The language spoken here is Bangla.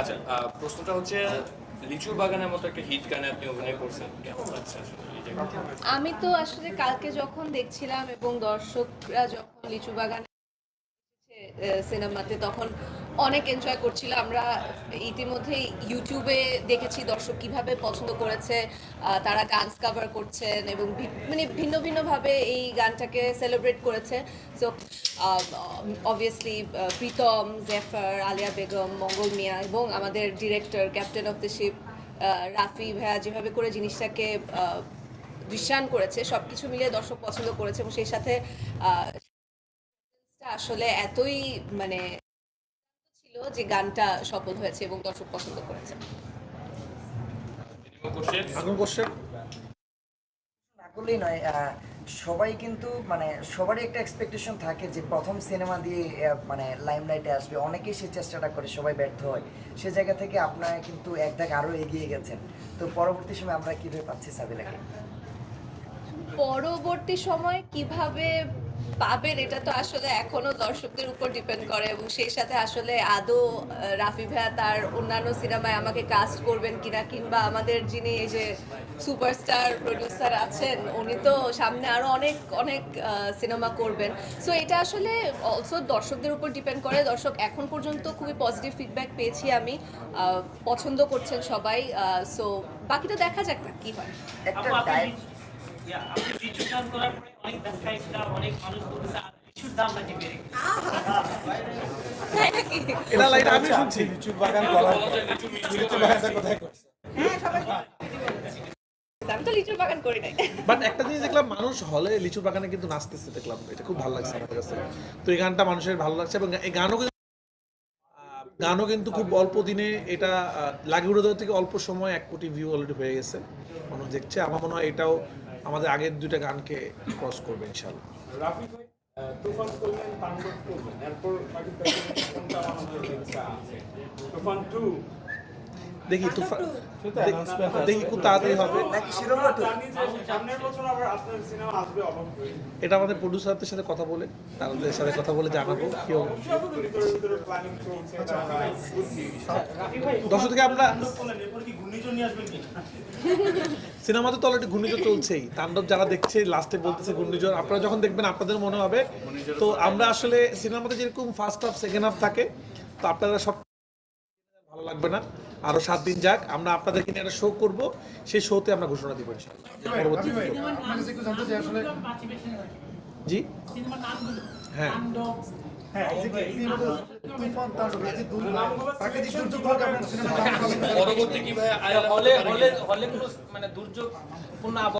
আচ্ছা, প্রশ্নটা হচ্ছে লিচুর বাগানের মতো একটা হিট গানে আপনি অভিনয় করছেন, কেমন লাগছে আসলে এই জায়গাটা? আমি তো আসলে কালকে যখন দেখছিলাম এবং দর্শকরা যখন লিচু বাগান সিনেমাতে তখন অনেক এনজয় করছিল। আমরা ইতিমধ্যেই ইউটিউবে দেখেছি দর্শক কিভাবে পছন্দ করেছে। তারা ডান্স কভার করছেন এবং মানে ভিন্ন ভিন্নভাবে এই গানটাকে সেলিব্রেট করেছে। সো অবভিয়াসলি প্রীতম, জেফার, আলিয়া বেগম, মঙ্গল মিয়া এবং আমাদের director captain of the ship Rafi ভাইয়া যেভাবে করে জিনিসটাকে দৃশ্যায়ন করেছে, সবকিছু মিলিয়ে দর্শক পছন্দ করেছে এবং সেই সাথে আসলে এতই মানে ছিল যে গানটা সফল হয়েছে এবং দর্শক পছন্দ করেছে। আগুন কোশ্চেন না করলেই নয়, সবাই কিন্তু মানে সবারই একটা এক্সপেকটেশন থাকে যে প্রথম সিনেমা দিয়ে মানে লাইমলাইটে আসবে, অনেকেই সেই চেষ্টাটা করে, সবাই ব্যর্থ হয়। সে জায়গা থেকে আপনারা কিন্তু এক ধাপ আরও এগিয়ে গেছেন। তো পরবর্তী সময় আমরা কীভাবে পাচ্ছি সাবিলাকে? পরবর্তী সময় কিভাবে পাবেন এটা তো আসলে এখনো দর্শকদের উপর ডিপেন্ড করে এবং সেই সাথে আসলে আদৌ রাফি ভাইয়া তার অন্যান্য সিনেমায় আমাকে কাস্ট করবেন কিনা, কিংবা আমাদের যিনি এই যে সুপারস্টার প্রডিউসার আছেন উনি তো সামনে আরো অনেক অনেক সিনেমা করবেন। সো এটা আসলে অলসো দর্শকদের উপর ডিপেন্ড করে। দর্শক এখন পর্যন্ত খুবই পজিটিভ ফিডব্যাক পেয়েছি আমি, পছন্দ করছেন সবাই। সো বাকিটা দেখা যাক না কি হয়। একটা আপনি লিচু চাষ করার পরে অনেক ব্যবসায়িকরা অনেক মানুষ বলতেছে আর লিচুর দাম নাকি বেড়ে গেছে। তাই নাকি? এটা লাইট আমি শুনছি লিচুর বাগান করার লিচুর বাগানটা কোথায় করছে? আমি তো লিচুর বাগান করি নাই। বাট একটা জিনিস দেখলাম, মানুষ হলে লিচুর বাগানে কিন্তু নাচতেছে দেখলাম, এটা খুব ভালো লাগছে আমার কাছে। তো এই গানটা মানুষের ভালো লাগছে এবং এই গানও কিন্তু খুব অল্প দিনে এটা লাগিয়ে উড়ে দেওয়া থেকে অল্প সময় 1 কোটি ভিউ অলরেডি হয়ে গেছে, মানুষ দেখছে। আমার মনে হয় এটাও আমাদের আগের 2টা গানকে ক্রস করবে ইনশাল্লাহ। রাফি ভাই তুফান করলেন, তাণ্ডব করলেন, এরপর বাকি কোনটা আমাদের ইচ্ছা আছে? তুফান 2 দেখি দেখি খুব তাড়াতাড়ি হবে। নাকি শিরোমা টু? জানি যে সামনের বছর আবার আপনার সিনেমা আসবে অবাক হয়ে। এটা আমাদের প্রডিউসারদের সাথে কথা বলে, তাদের সাথে কথা বলে জানাবো কি হবে। ভিতরে প্ল্যানিং চলছে, এটা আমরা বুঝছি। দর্শক থেকে আমরা বলেন এরপর কি ঘূর্ণিঝড় নিয়ে আসবেন কি? সিনেমাতে তো অলরেডি ঘূর্ণিঝড় চলছেই, তাণ্ডব যারা দেখছে লাস্টে বলতেছে ঘূর্ণিঝড়, আপনারা যখন দেখবেন আপনাদের মনে হবে। তো আমরা আসলে সিনেমাতে যেরকম ফার্স্ট হাফ সেকেন্ড হাফ থাকে, তো আপনারা সব ভালো লাগবে না, আরো 7 দিন যাক, আমরা আপনাদেরকে নিয়ে একটা শো করবো, সেই শোতে আমরা ঘোষণা দিব ইনশাআল্লাহ পরবর্তী জি হ্যাঁ পরবর্তী কি ভাই হলে হলে হলে কোনো মানে দুর্যোগপূর্ণ